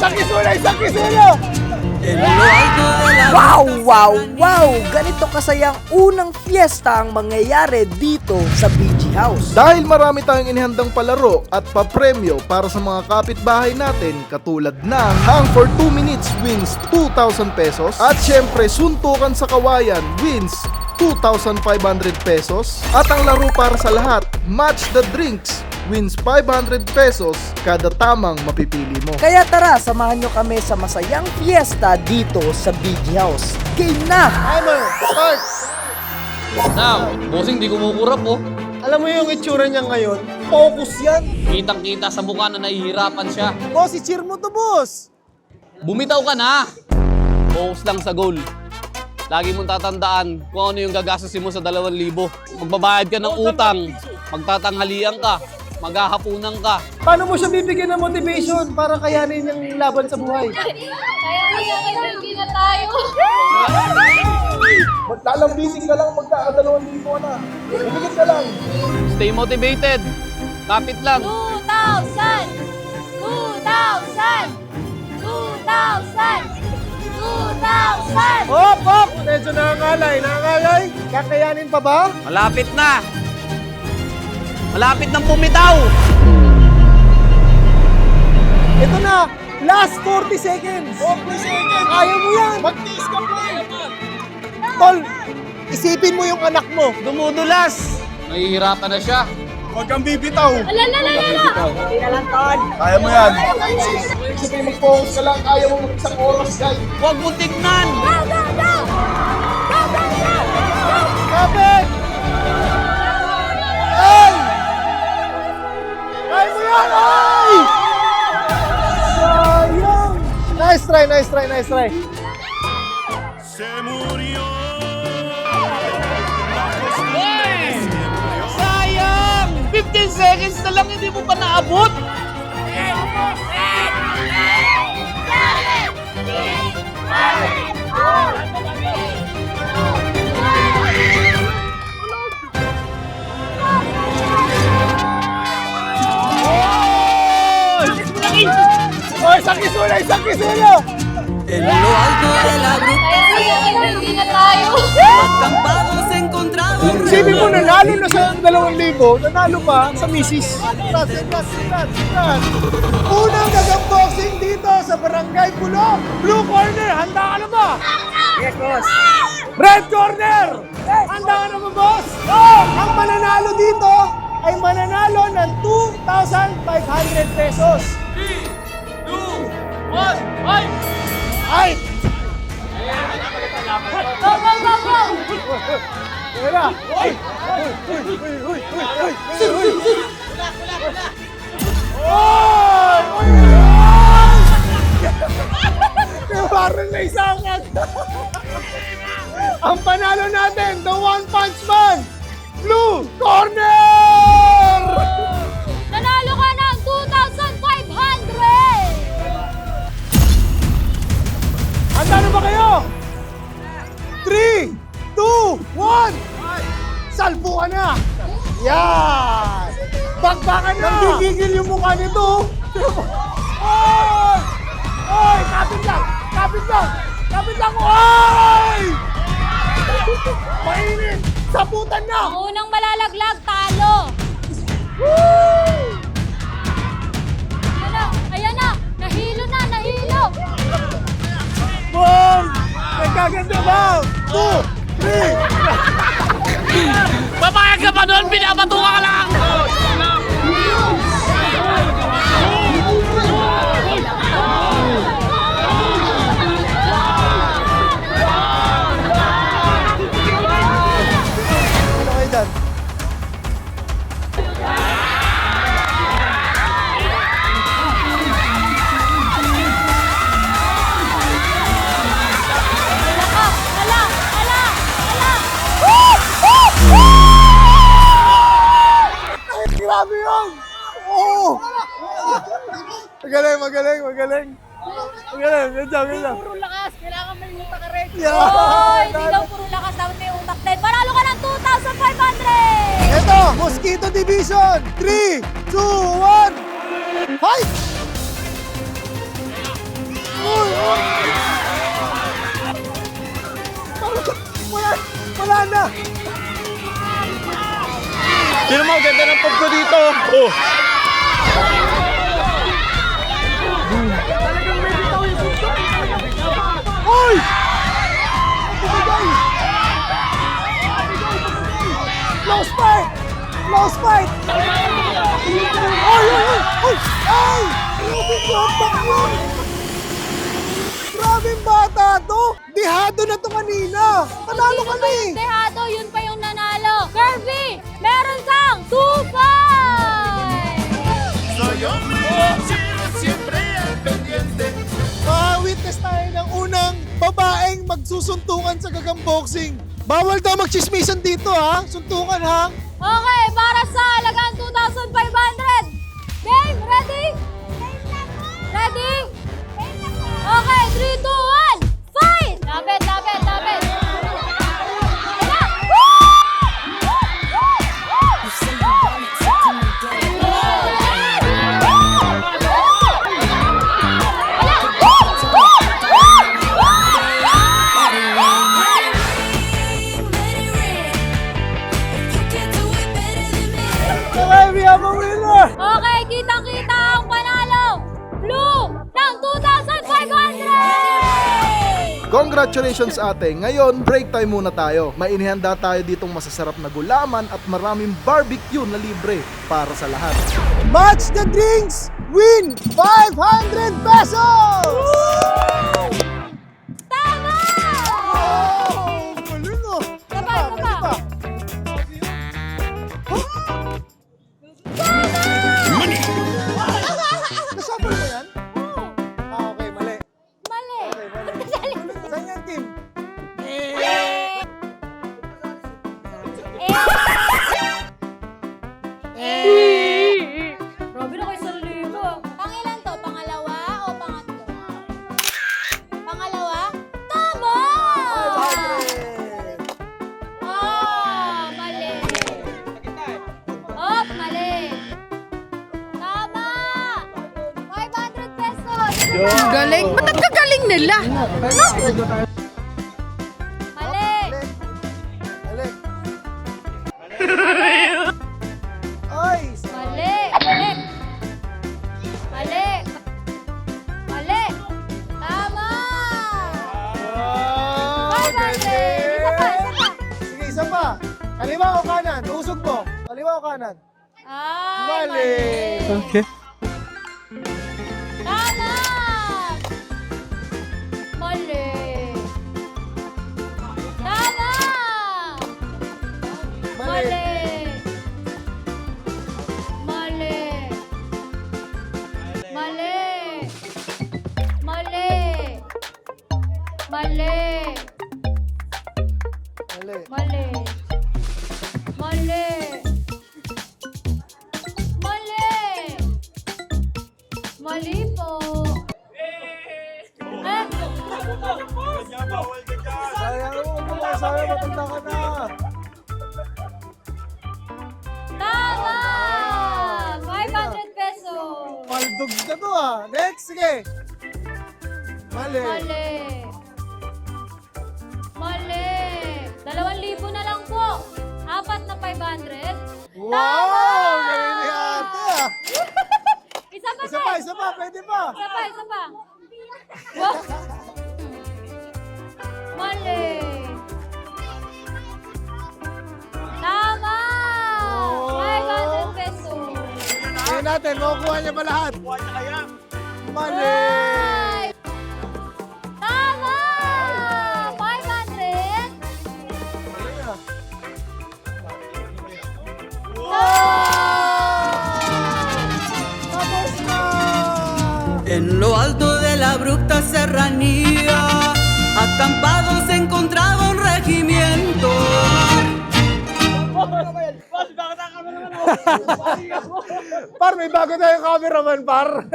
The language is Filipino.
Isang kisulo! Wow! Ganito kasayang unang fiesta ang mangyayari dito sa BG House. Dahil marami tayong inihandang palaro at papremyo para sa mga kapitbahay natin katulad ng Hang for 2 minutes wins 2,000 pesos at syempre suntukan sa kawayan wins 2,500 pesos at ang laro para sa lahat, Match the Drinks, wins 500 pesos kada tamang mapipili mo. Kaya tara, samahan nyo kami sa masayang fiesta dito sa BG House. Game na! Timer, start! Now, bossing, di kumukurap oh. Alam mo yung itsura niya ngayon? Focus yan. Kitang-kita sa mukha na nahihirapan siya. Boss, i-cheer mo to, boss. Bumitaw ka na! Focus lang sa goal. Lagi mong tatandaan kung ano yung gagastusin mo sa 2,000. Magbabayad ka ng utang, magtatanghalian ka, maghahapunan ka. Paano mo siya bibigyan ng motivation para kayanin yung laban sa buhay? Kaya na tayo. Maglalambising ka lang, magkaka-2,000 na. Bibigit ka lang. Stay motivated. Kapit lang. 2,000! 2,000! 2,000! 2,000! Hop, hop! Medyo nangangalay. Kakayanin pa ba? Malapit na. Malapit nang bumitaw. Ito na! Last 40 seconds! 40 seconds! Kaya mo yan! Mag-tiis ka pa Tol, isipin mo yung anak mo. Dumudulas. Nahihirapan na siya. Huwag kang bibitaw. Alala! Kaya mo yan. Sige, mag-focus ka lang. Kaya mo mag-isang oras, guys. Huwag mo tignan. Kapit! Ay! Kaya mo yan! Ay! Sayang! Nice try. Sayang! 15 seconds na lang, hindi mo pa naabot. Isang kisulo! Hindi na tayo. Isipin mo, nanalo na sa 2,000, nanalo pa sa misis. Congrats! Unang gagamboxing dito sa Barangay Pulo. Blue corner, handa ka na ba? Yes, boss. Red corner, handa ka na ba, boss? Ang mananalo dito ay mananalo ng 2,500 pesos. 3, 2, 1, fight! Ay! Go! Teka na! Uy! Parang na isang ang panalo natin, the One Punch Man! Blue Corner! Nanalo ka ng 2,500! Handa na ba kayo? 3, 2, 1! Salpo ka na! Yan! Bakbakan na! Nanggigigil yung mukha nito! Oy! Oy! Kapit lang! Oy! Mainit! Saputan na! Ang unang malalaglag, talo! Ayan na! Nahilo! Boom! Nagkaganda ba? 2, 3! Papayag ka pa doon, pinapatuka ka lang! Ano kayo dyan? Grabe yun! Oo! Magaling. Good job. Puro lakas, kailangan may utak ka rin. Yeah. Oy, hindi daw puro lakas, dapat may utak din. Panalo ka ng 2,500! Ito, Mosquito Division! 3, 2, 1! Fight! Wala na! Sino mo, ganda ng pag ko dito. Oh. Oy! Close fight! Close fight! Oy! Oy! Ay! Grabing bata to! Dihado na to kanina! Panalo ka na eh! Dehado, yun pa yung nanalo. Kirby, meron kang 2-5! Witness tayo ng unang babaeng magsusuntukan sa gagang boxing. Bawal daw magchismisan dito ha. Suntukan ha. Okay, para sa halagang 2,500. Game, ready? Ready? Okay, 3, 2, 1, fight! Lapit, lapit, lapit. Wala! Okay, we have a winner! Okay, kitang-kita ang panalo. Blue ng 2,500! Congratulations ate! Ngayon, break time muna tayo. May inihanda tayo ditong masasarap na gulaman at maraming barbecue na libre para sa lahat. Match the drinks! Win 500 pesos! Tama! Oh, galing oh. Sabay, sabay. Nasabol mo yan? Okay, mali. Mali. Saan yan, Kim? Grabe na kayo sa libo. Pangilan to? Pangalawa o pangatlo? Pangalawa? Tama! Oh, mali. Oh, mali. Tama! 500 pesos! Galing. Ba't ang gagaling nila? Mali! Mali. Ay! Mali! Mali! Mali! Mali! Tama! 500! Isa pa, isa pa. Sige, isa pa. Kaliwa o kanan? Usog mo. Kaliwa o kanan? Ay, Mali. Okay. Tama! Mali. Tama! Mali. Mali. Mali. Mali. Mali. Mali. Mali. Mali. Mali. Mali po. Sayang mo, sayang matanda ka na. Tama! 500 pesos. Maldog na to ah. Next, sige. Mali. Mali. Mali. 2,000 na lang po. 4 na 500. Wow! Galing ni ate ah. Isa pa, Isa pa, isa pa. Pwede pa. Isa pa, isa pa. Wow. Mali. Tama! 500 pesos. Tingnan natin, makukuha niya ba lahat? Mali. Ay! Tama! 500. Tapos na! En lo alto de la abrupta serranía, acampado se encontraba un regimiento. Par, may bago tayong cameraman, par.